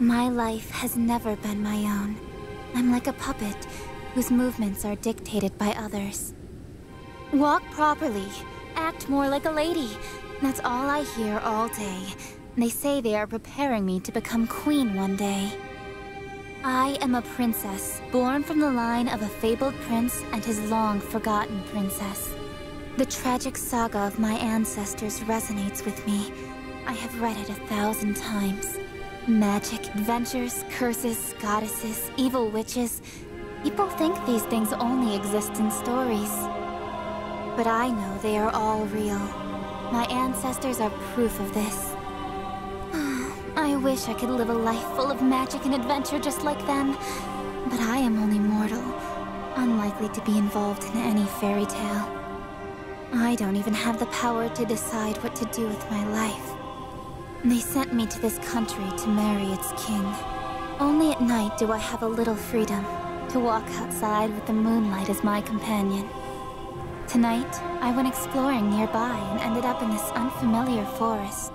My life has never been my own. I'm like a puppet, whose movements are dictated by others. Walk properly. Act more like a lady. That's all I hear all day. They say they are preparing me to become queen one day. I am a princess, born from the line of a fabled prince and his long-forgotten princess. The tragic saga of my ancestors resonates with me. I have read it 1,000 times. Magic, adventures, curses, goddesses, evil witches. People think these things only exist in stories. But I know they are all real. My ancestors are proof of this. I wish I could live a life full of magic and adventure just like them. But I am only mortal, unlikely to be involved in any fairy tale. I don't even have the power to decide what to do with my life. They sent me to this country to marry its king. Only at night do I have a little freedom, to walk outside with the moonlight as my companion. Tonight, I went exploring nearby and ended up in this unfamiliar forest.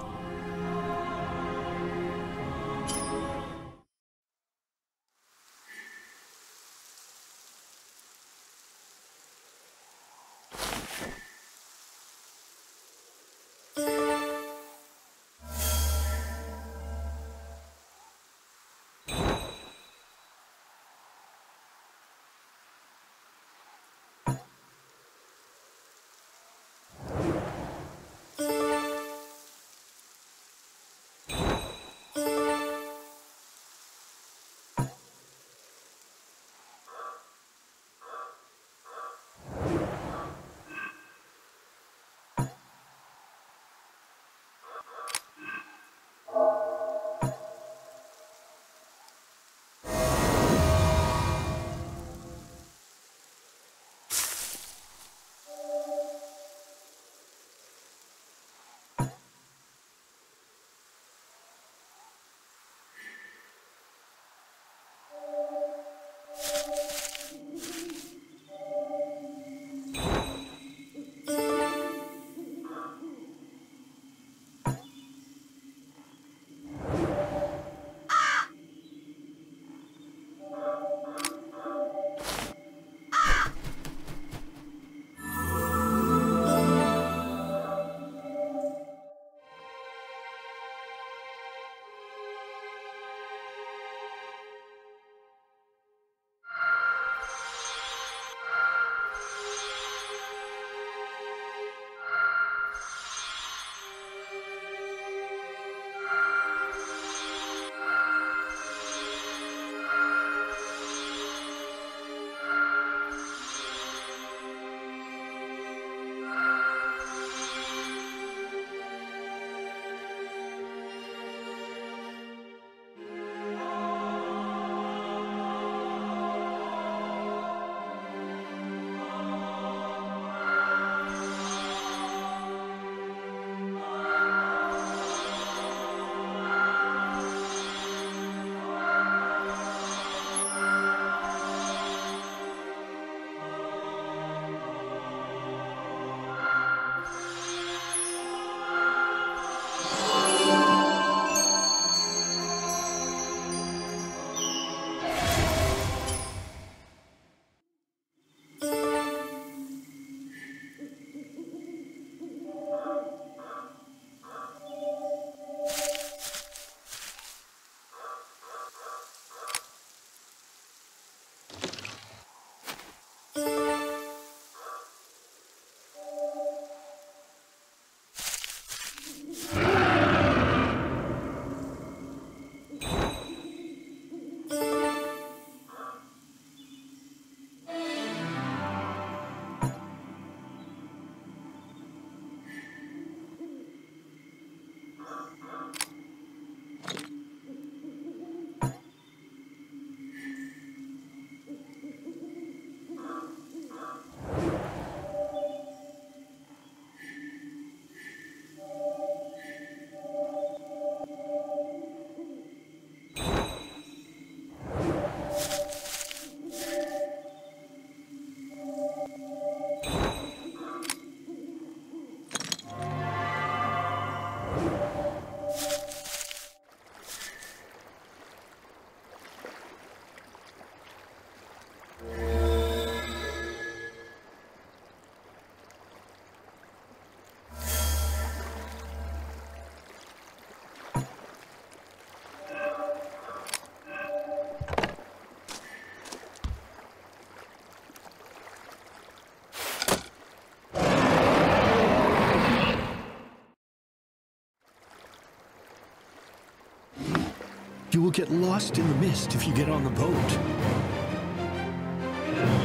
You will get lost in the mist if you get on the boat.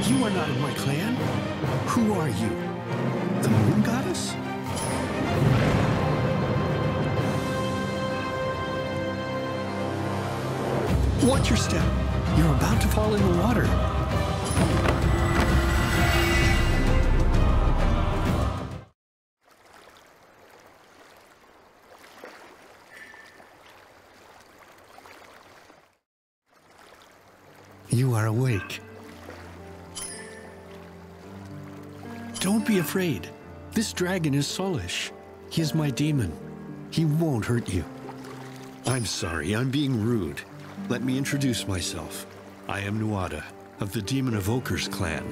You are not in my clan. Who are you? The moon goddess? Watch your step. You're about to fall in the water. You are awake. Don't be afraid. This dragon is Solish. He is my demon. He won't hurt you. I'm sorry, I'm being rude. Let me introduce myself. I am Nuada, of the Demon Evoker's clan.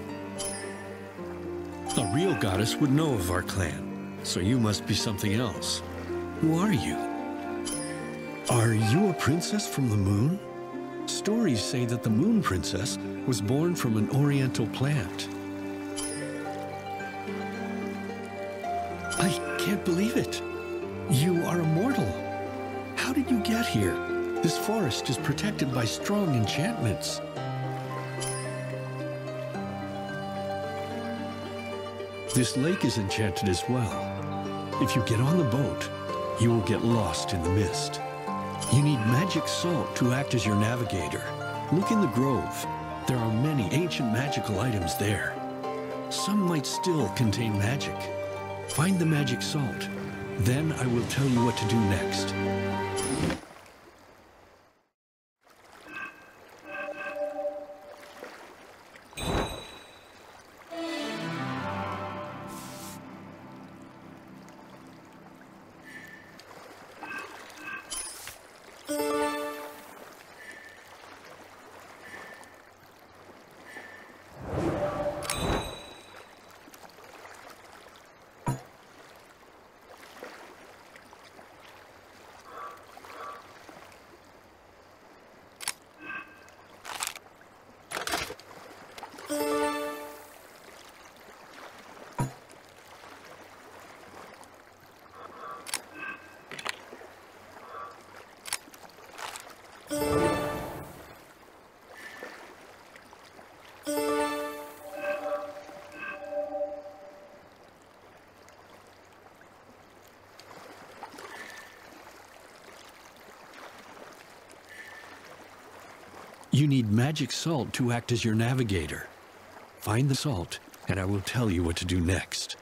A real goddess would know of our clan, so you must be something else. Who are you? Are you a princess from the moon? Stories say that the Moon Princess was born from an oriental plant. I can't believe it. You are immortal. How did you get here? This forest is protected by strong enchantments. This lake is enchanted as well. If you get on the boat, you will get lost in the mist. You need magic salt to act as your navigator. Look in the grove. There are many ancient magical items there. Some might still contain magic. Find the magic salt. Then I will tell you what to do next. You need magic salt to act as your navigator. Find the salt, and I will tell you what to do next.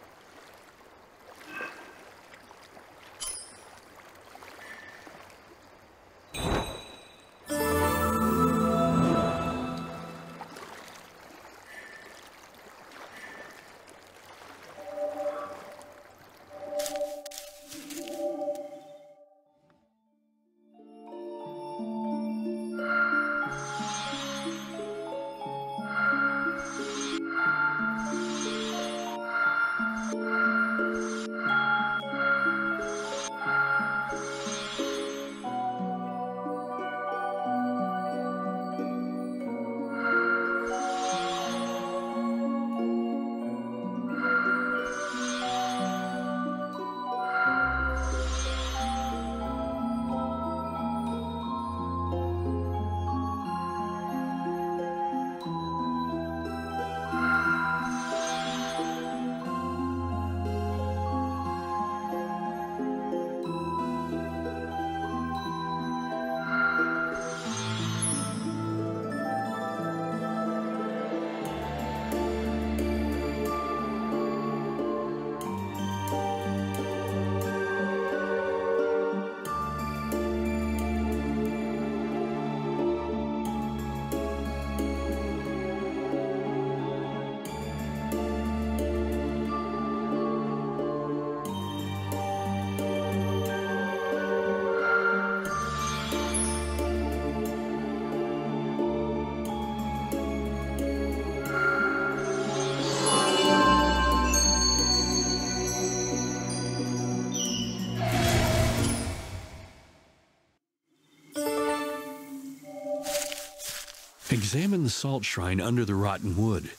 Examine the salt shrine under the rotten wood.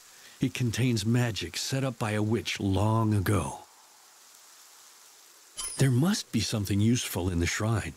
It contains magic set up by a witch long ago. There must be something useful in the shrine.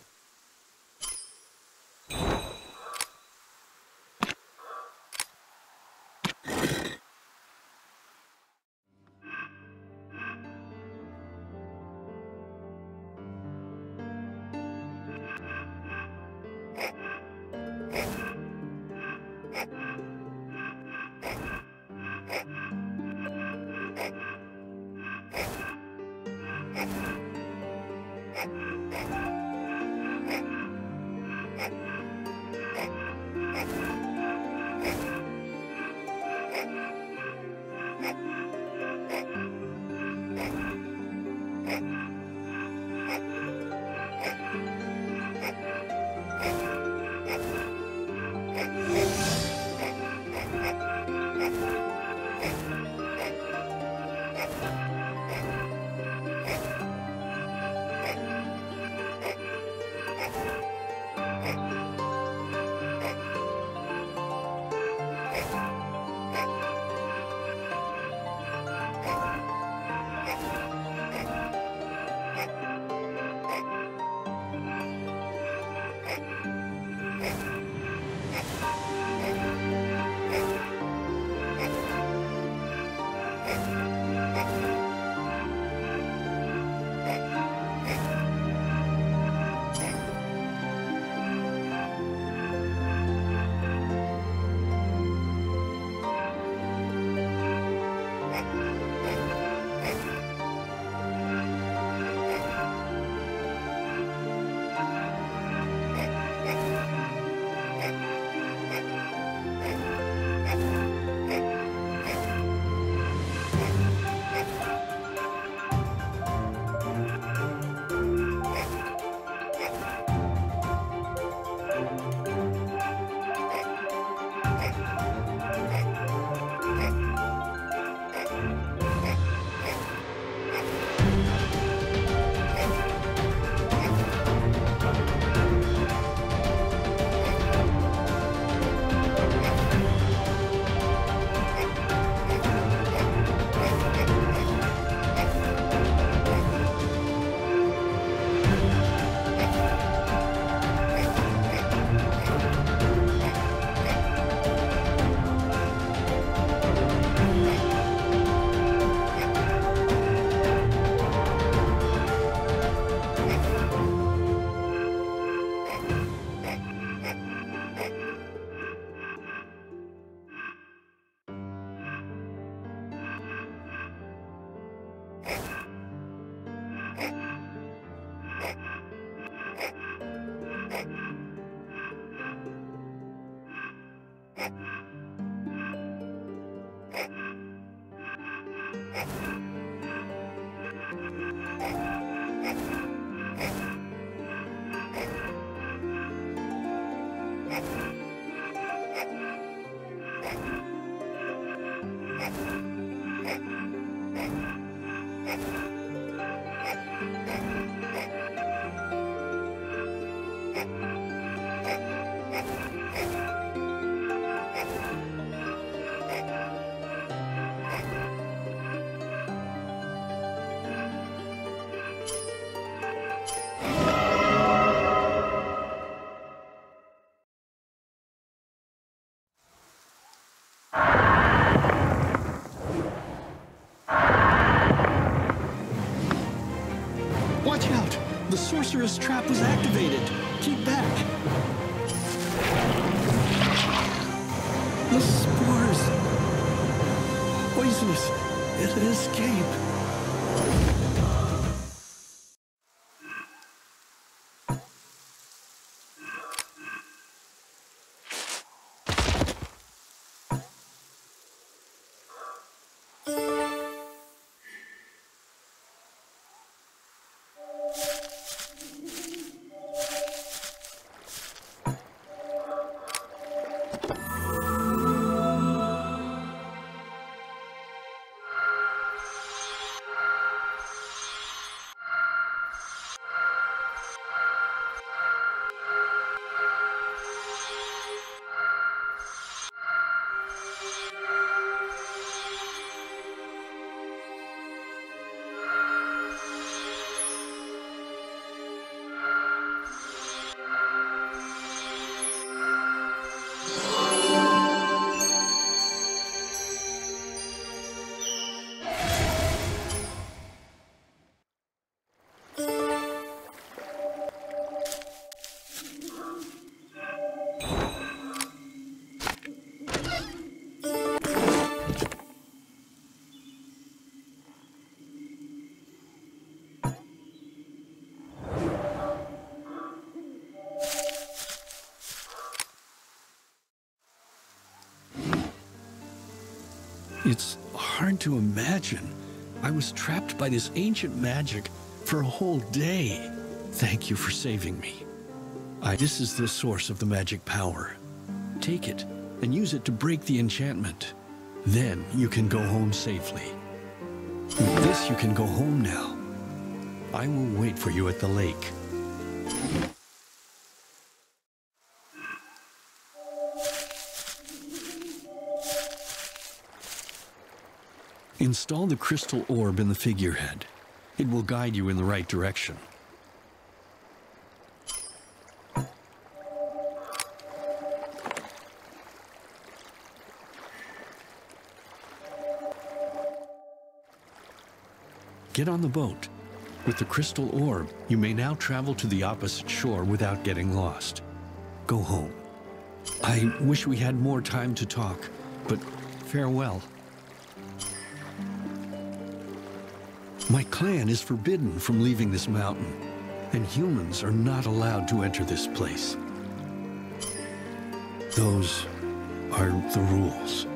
Watch out! The sorceress trap was activated. Keep back. The spores. Poisonous. It'll escape. It's hard to imagine. I was trapped by this ancient magic for a whole day. Thank you for saving me. This is the source of the magic power. Take it and use it to break the enchantment. Then you can go home safely. With this, you can go home now. I will wait for you at the lake. Install the crystal orb in the figurehead. It will guide you in the right direction. Get on the boat. With the crystal orb, you may now travel to the opposite shore without getting lost. Go home. I wish we had more time to talk, but farewell. My clan is forbidden from leaving this mountain, and humans are not allowed to enter this place. Those are the rules.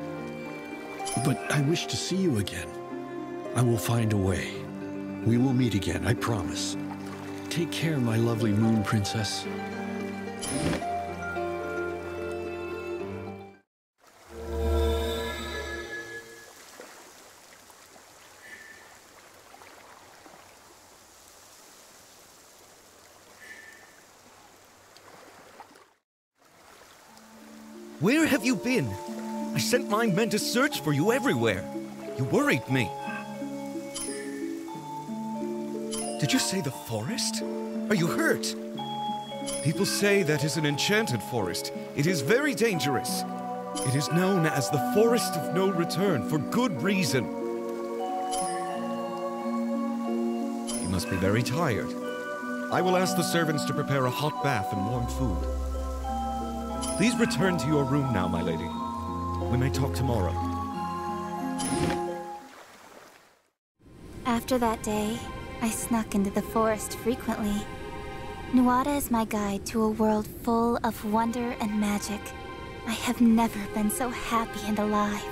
But I wish to see you again. I will find a way. We will meet again, I promise. Take care, my lovely moon princess. Where have you been? I sent my men to search for you everywhere. You worried me. Did you say the forest? Are you hurt? People say that is an enchanted forest. It is very dangerous. It is known as the Forest of No Return for good reason. You must be very tired. I will ask the servants to prepare a hot bath and warm food. Please return to your room now, my lady. We may talk tomorrow. After that day, I snuck into the forest frequently. Nuada is my guide to a world full of wonder and magic. I have never been so happy and alive.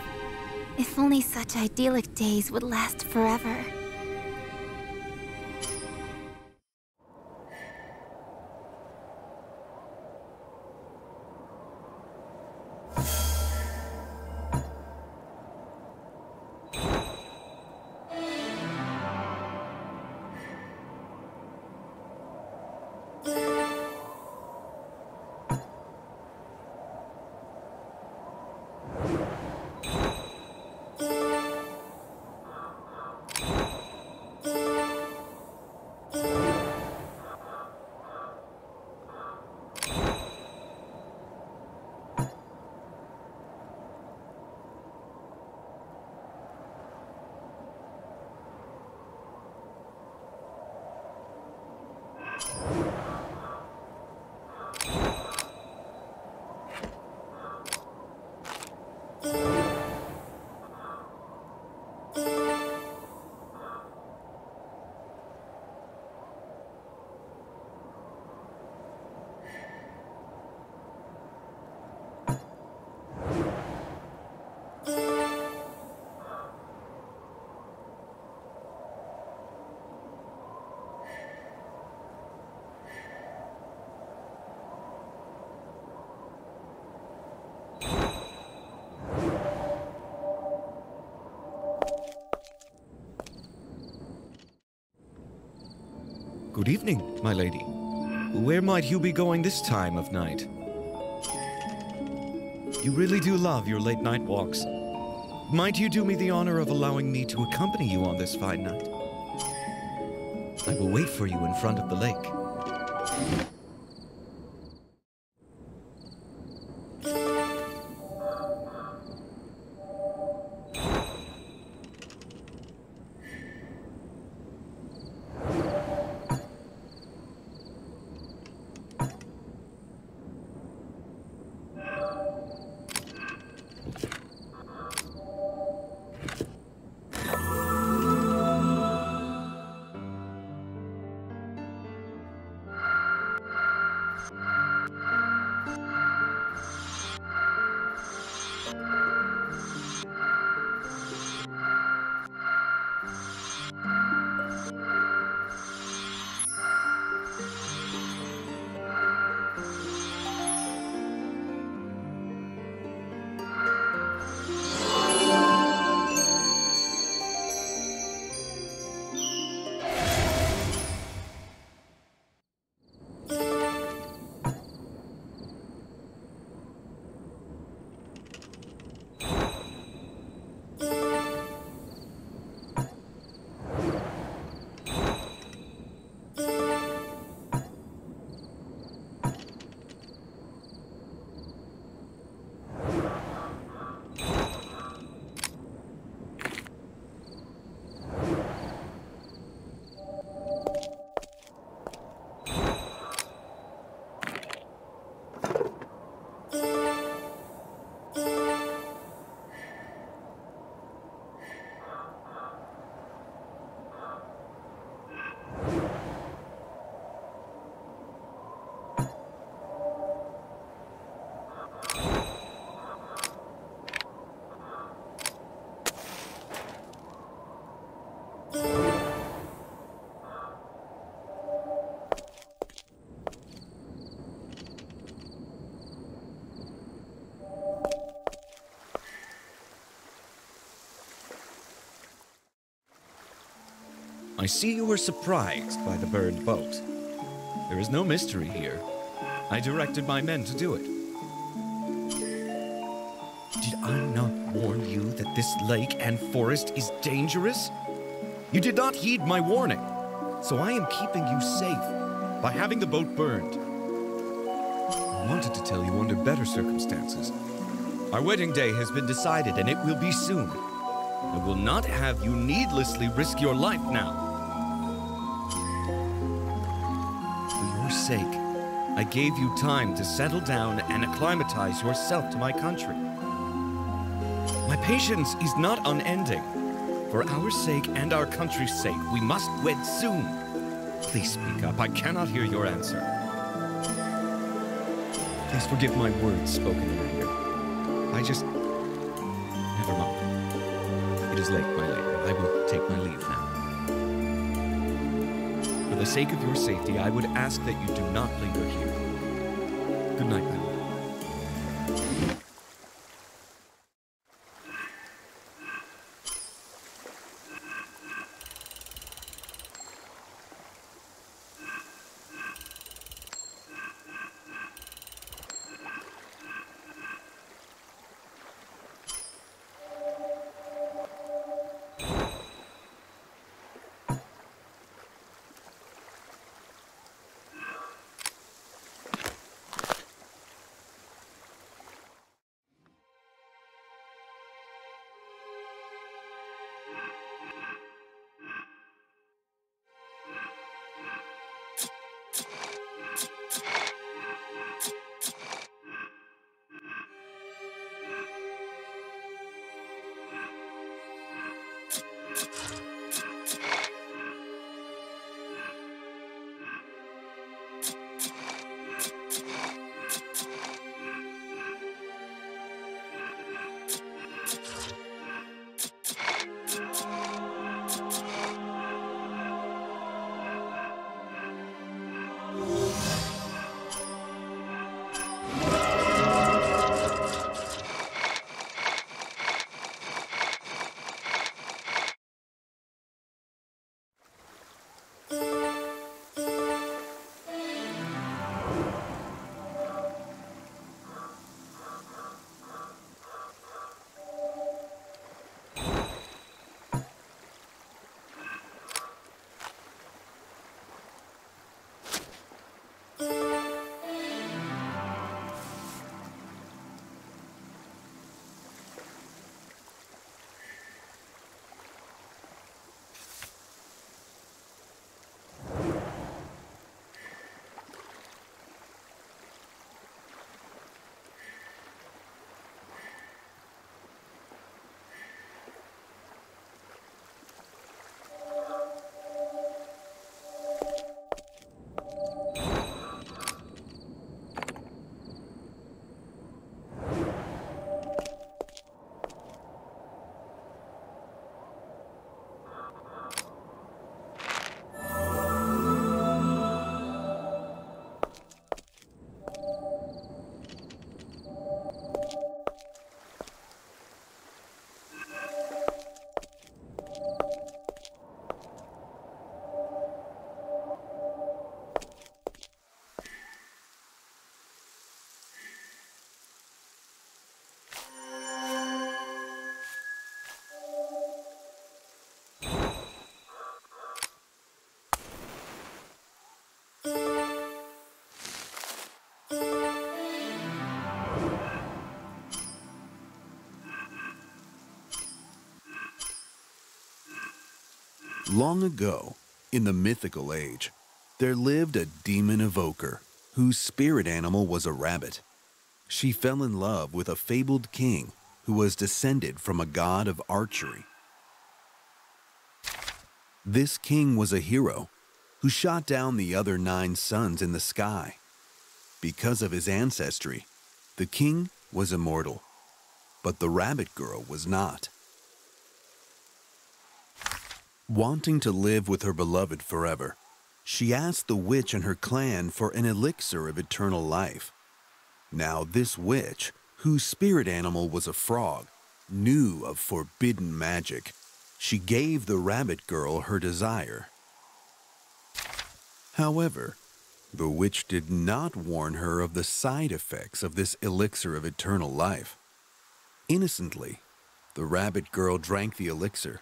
If only such idyllic days would last forever. Good evening, my lady. Where might you be going this time of night? You really do love your late-night walks. Might you do me the honor of allowing me to accompany you on this fine night? I will wait for you in front of the lake. see you were surprised by the burned boat. There is no mystery here. I directed my men to do it. Did I not warn you that this lake and forest is dangerous? You did not heed my warning, so I am keeping you safe by having the boat burned. I wanted to tell you under better circumstances. Our wedding day has been decided, and it will be soon. I will not have you needlessly risk your life now. For your sake, I gave you time to settle down and acclimatize yourself to my country. My patience is not unending. For our sake and our country's sake, we must wed soon. Please speak up. I cannot hear your answer. Please forgive my words spoken in anger. Never mind. It is late, my lady. I will take my leave now. For the sake of your safety, I would ask that you do not linger here. Good night, my lady. Long ago, in the mythical age, there lived a demon evoker whose spirit animal was a rabbit. She fell in love with a fabled king who was descended from a god of archery. This king was a hero who shot down the other 9 suns in the sky. Because of his ancestry, the king was immortal, but the rabbit girl was not. Wanting to live with her beloved forever, she asked the witch and her clan for an elixir of eternal life. Now this witch, whose spirit animal was a frog, knew of forbidden magic. She gave the rabbit girl her desire However, the witch did not warn her of the side effects of this elixir of eternal life. Innocently, the rabbit girl drank the elixir.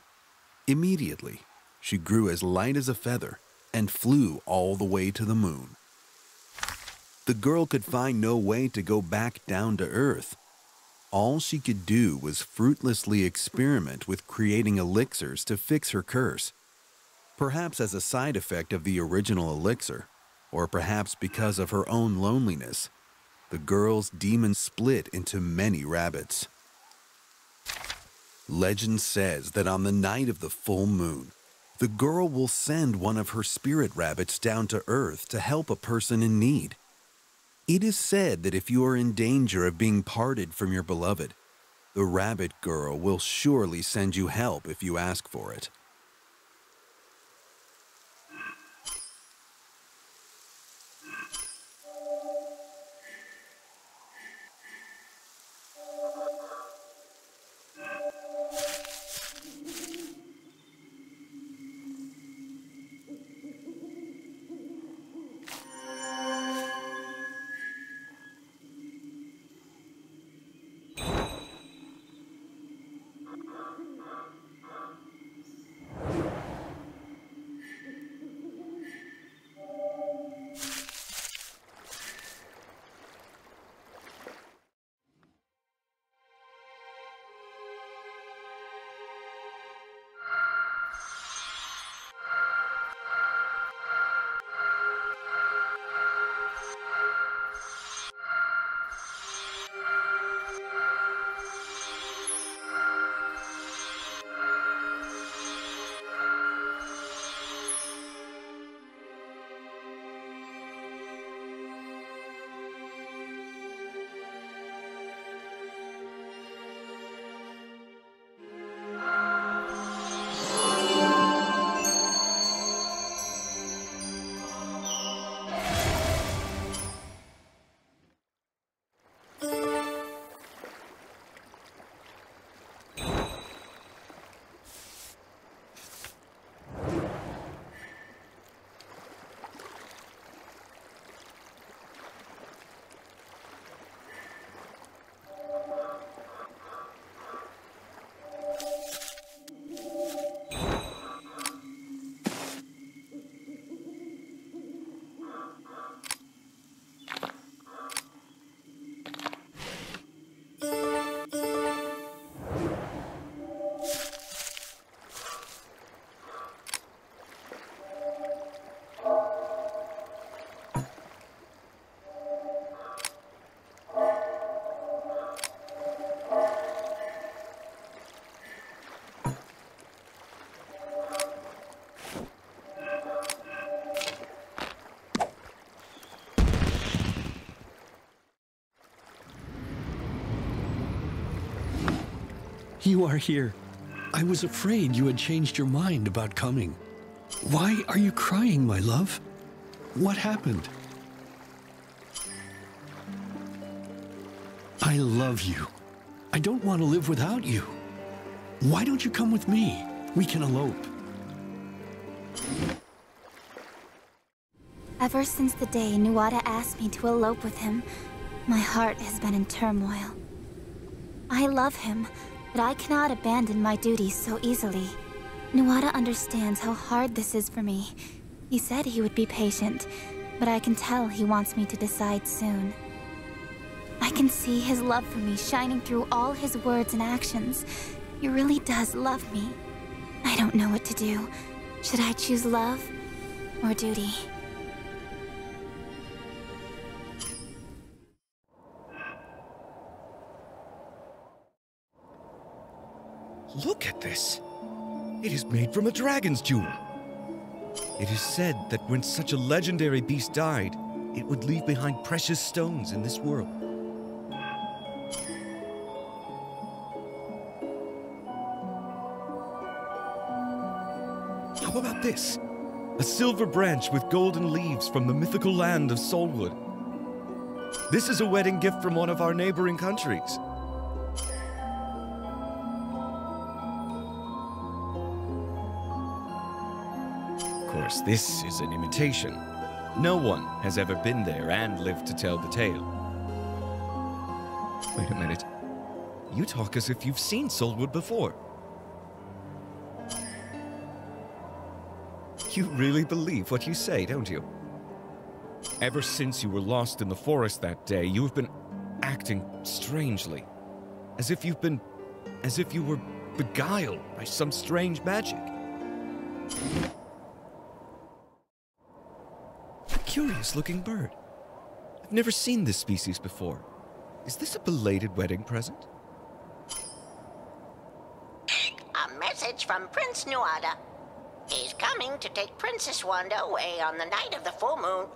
Immediately, she grew as light as a feather and flew all the way to the moon. The girl could find no way to go back down to Earth. All she could do was fruitlessly experiment with creating elixirs to fix her curse. Perhaps as a side effect of the original elixir, or perhaps because of her own loneliness, the girl's demon split into many rabbits. Legend says that on the night of the full moon, the girl will send one of her spirit rabbits down to Earth to help a person in need. It is said that if you are in danger of being parted from your beloved, the rabbit girl will surely send you help if you ask for it. You are here. I was afraid you had changed your mind about coming. Why are you crying, my love? What happened? I love you. I don't want to live without you. Why don't you come with me? We can elope. Ever since the day Nuada asked me to elope with him, my heart has been in turmoil. I love him, but I cannot abandon my duties so easily. Nuada understands how hard this is for me. He said he would be patient, but I can tell he wants me to decide soon. I can see his love for me shining through all his words and actions. He really does love me. I don't know what to do. Should I choose love or duty? Look at this. It is made from a dragon's jewel. It is said that when such a legendary beast died, it would leave behind precious stones in this world. How about this? A silver branch with golden leaves from the mythical land of Solwood. This is a wedding gift from one of our neighboring countries. Of course, this is an imitation. No one has ever been there and lived to tell the tale. Wait a minute. You talk as if you've seen Solwood before. You really believe what you say, don't you? Ever since you were lost in the forest that day, you've been acting strangely. As if you were beguiled by some strange magic. A curious-looking bird. I've never seen this species before. Is this a belated wedding present? A message from Prince Nuada. He's coming to take Princess Wanda away on the night of the full moon.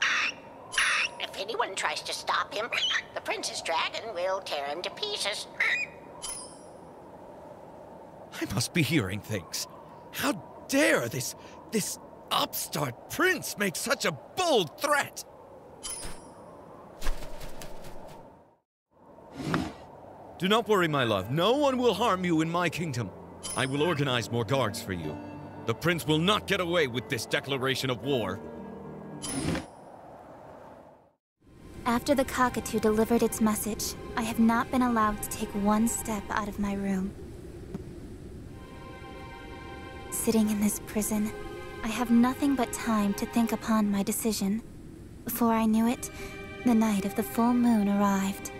If anyone tries to stop him, the Princess Dragon will tear him to pieces. I must be hearing things. How dare this upstart prince make such a bold threat? Do not worry, my love. No one will harm you in my kingdom. I will organize more guards for you. The prince will not get away with this declaration of war. After the cockatoo delivered its message, I have not been allowed to take one step out of my room. Sitting in this prison, I have nothing but time to think upon my decision. Before I knew it, the night of the full moon arrived.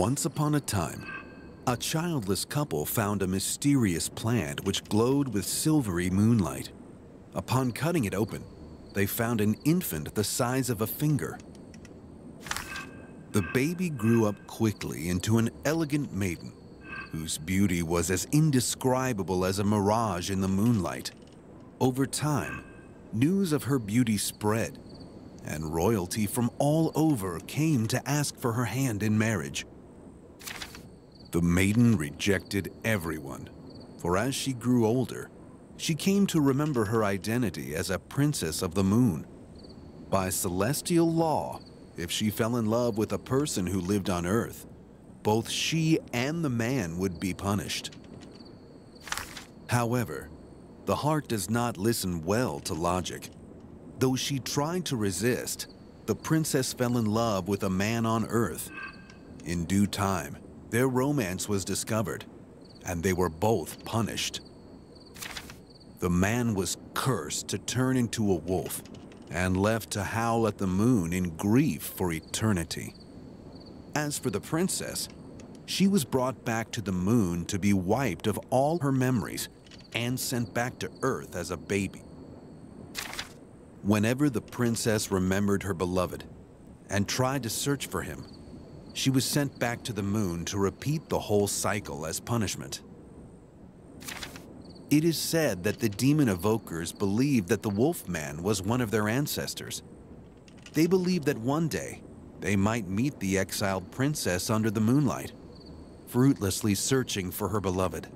Once upon a time, a childless couple found a mysterious plant which glowed with silvery moonlight. Upon cutting it open, they found an infant the size of a finger. The baby grew up quickly into an elegant maiden, whose beauty was as indescribable as a mirage in the moonlight. Over time, news of her beauty spread, and royalty from all over came to ask for her hand in marriage. The maiden rejected everyone, for as she grew older, she came to remember her identity as a princess of the moon. By celestial law, if she fell in love with a person who lived on Earth, both she and the man would be punished. However, the heart does not listen well to logic. Though she tried to resist, the princess fell in love with a man on Earth. In due time, their romance was discovered, and they were both punished. The man was cursed to turn into a wolf and left to howl at the moon in grief for eternity. As for the princess, she was brought back to the moon to be wiped of all her memories and sent back to Earth as a baby. Whenever the princess remembered her beloved and tried to search for him, she was sent back to the moon to repeat the whole cycle as punishment. It is said that the demon evokers believed that the Wolfman was one of their ancestors. They believed that one day they might meet the exiled princess under the moonlight, fruitlessly searching for her beloved.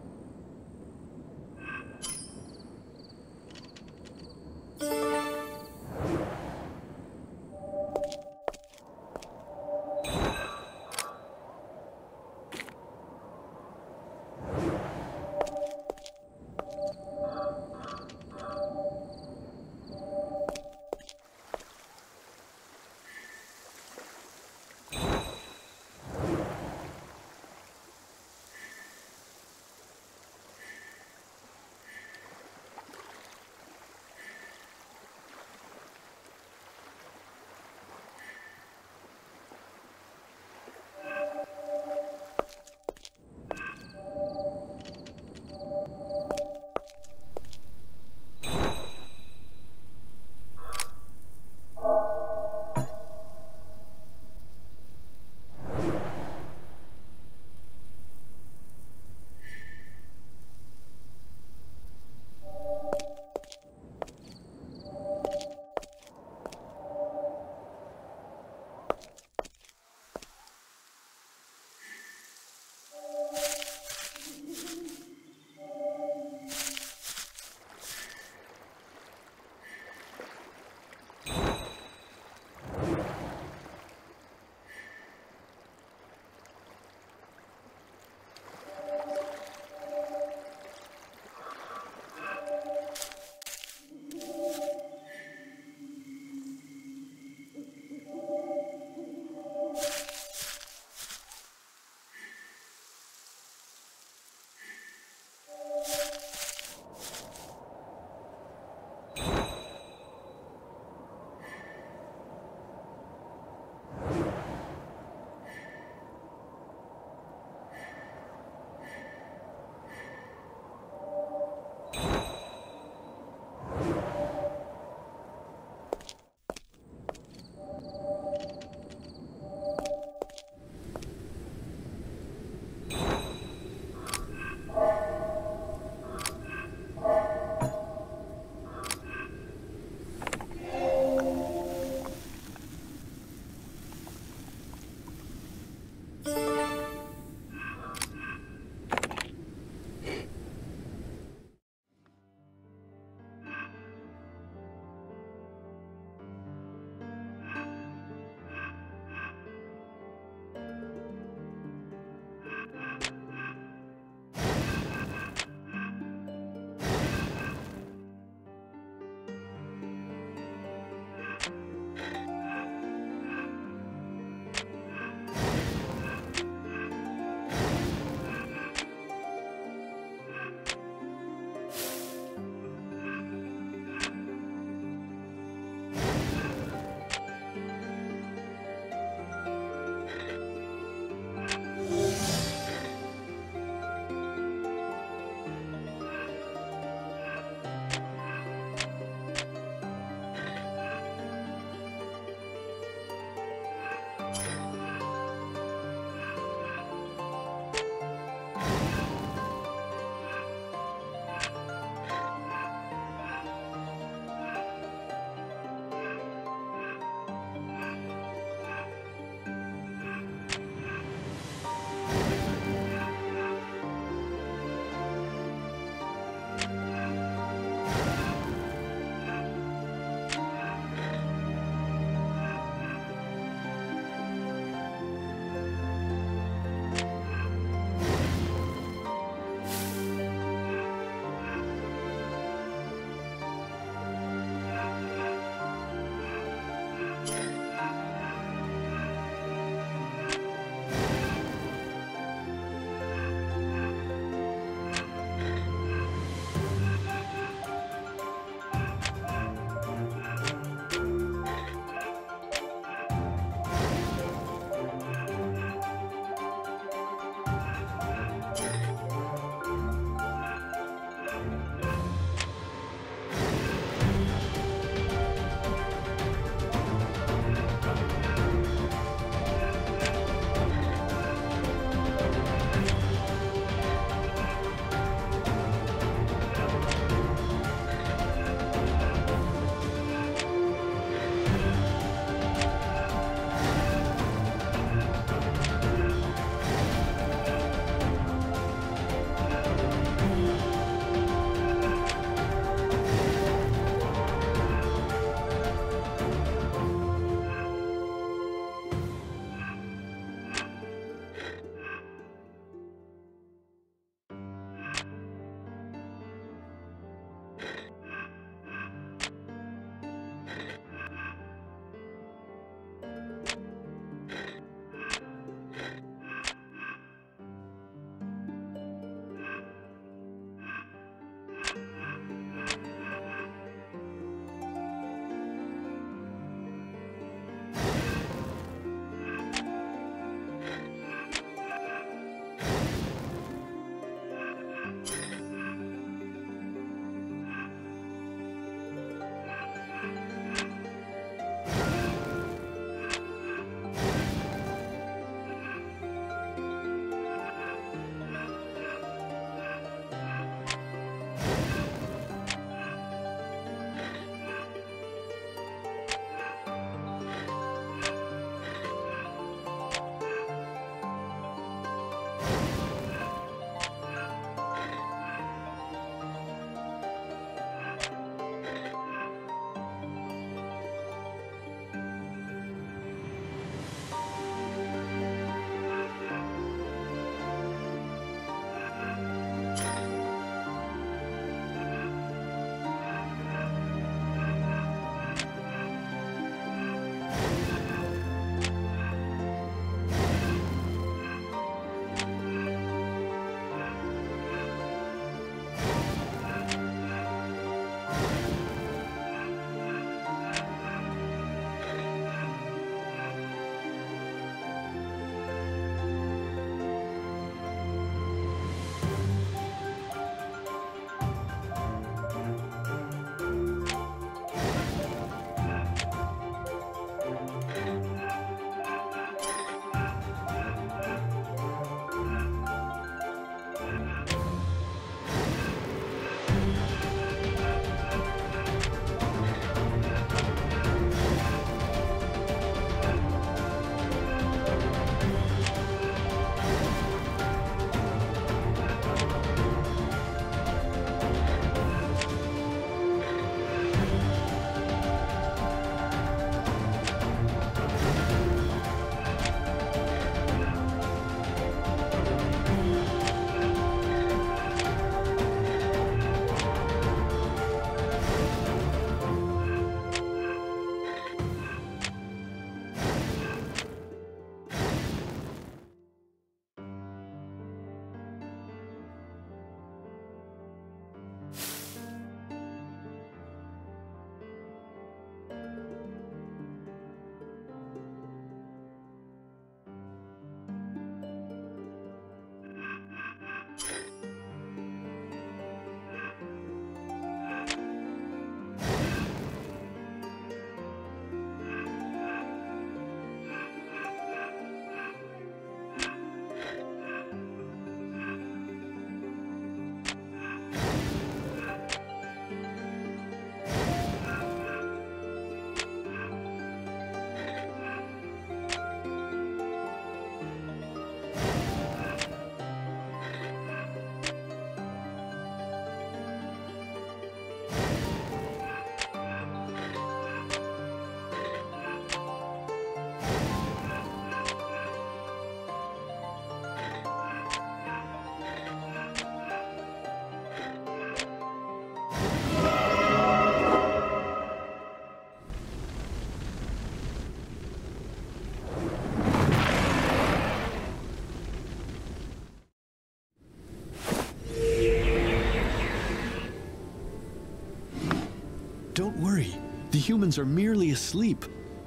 The humans are merely asleep.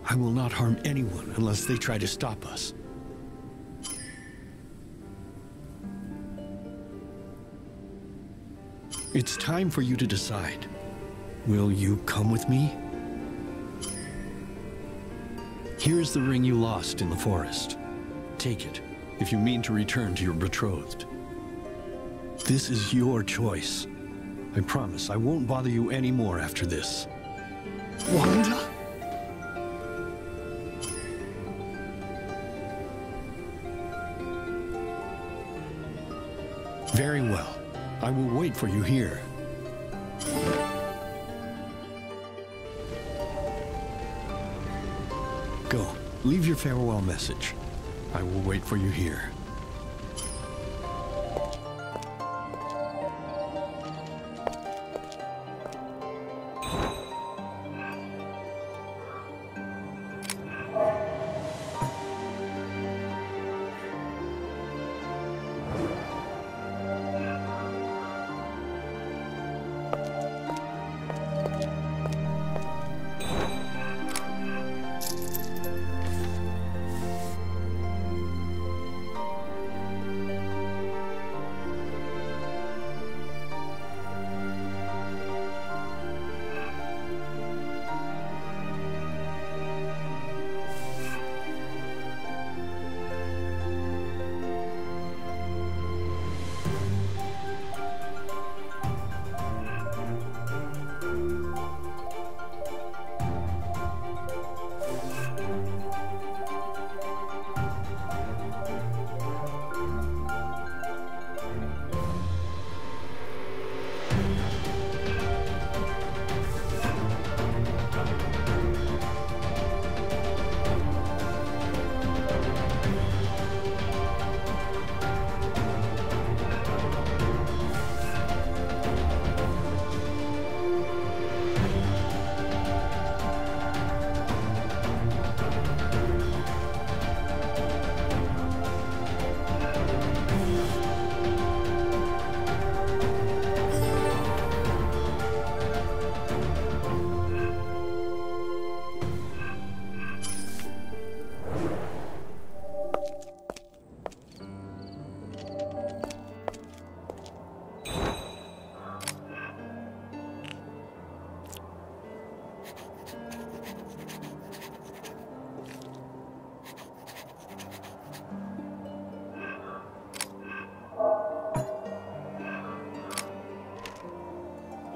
I will not harm anyone unless they try to stop us. It's time for you to decide. Will you come with me? Here's the ring you lost in the forest. Take it, if you mean to return to your betrothed. This is your choice. I promise I won't bother you anymore after this. Wanda? Very well. I will wait for you here. Go. Leave your farewell message. I will wait for you here.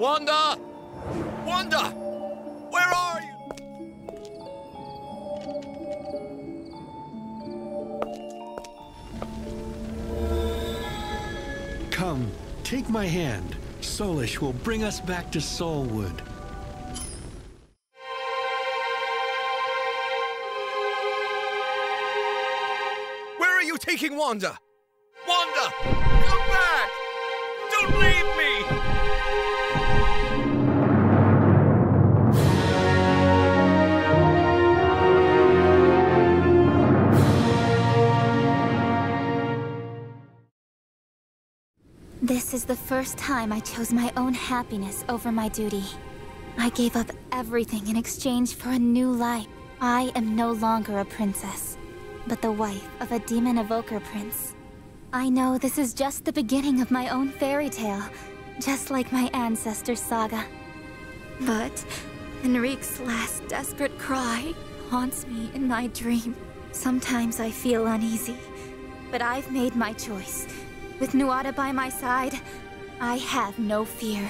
Wanda! Wanda! Where are you? Come, take my hand. Solish will bring us back to Soulwood. Where are you taking Wanda? Wanda! Come back! Don't leave me! This is the first time I chose my own happiness over my duty. I gave up everything in exchange for a new life. I am no longer a princess, but the wife of a demon evoker prince. I know this is just the beginning of my own fairy tale, just like my ancestors' saga. But Enrique's last desperate cry haunts me in my dream. Sometimes I feel uneasy, but I've made my choice. With Nuada by my side, I have no fear.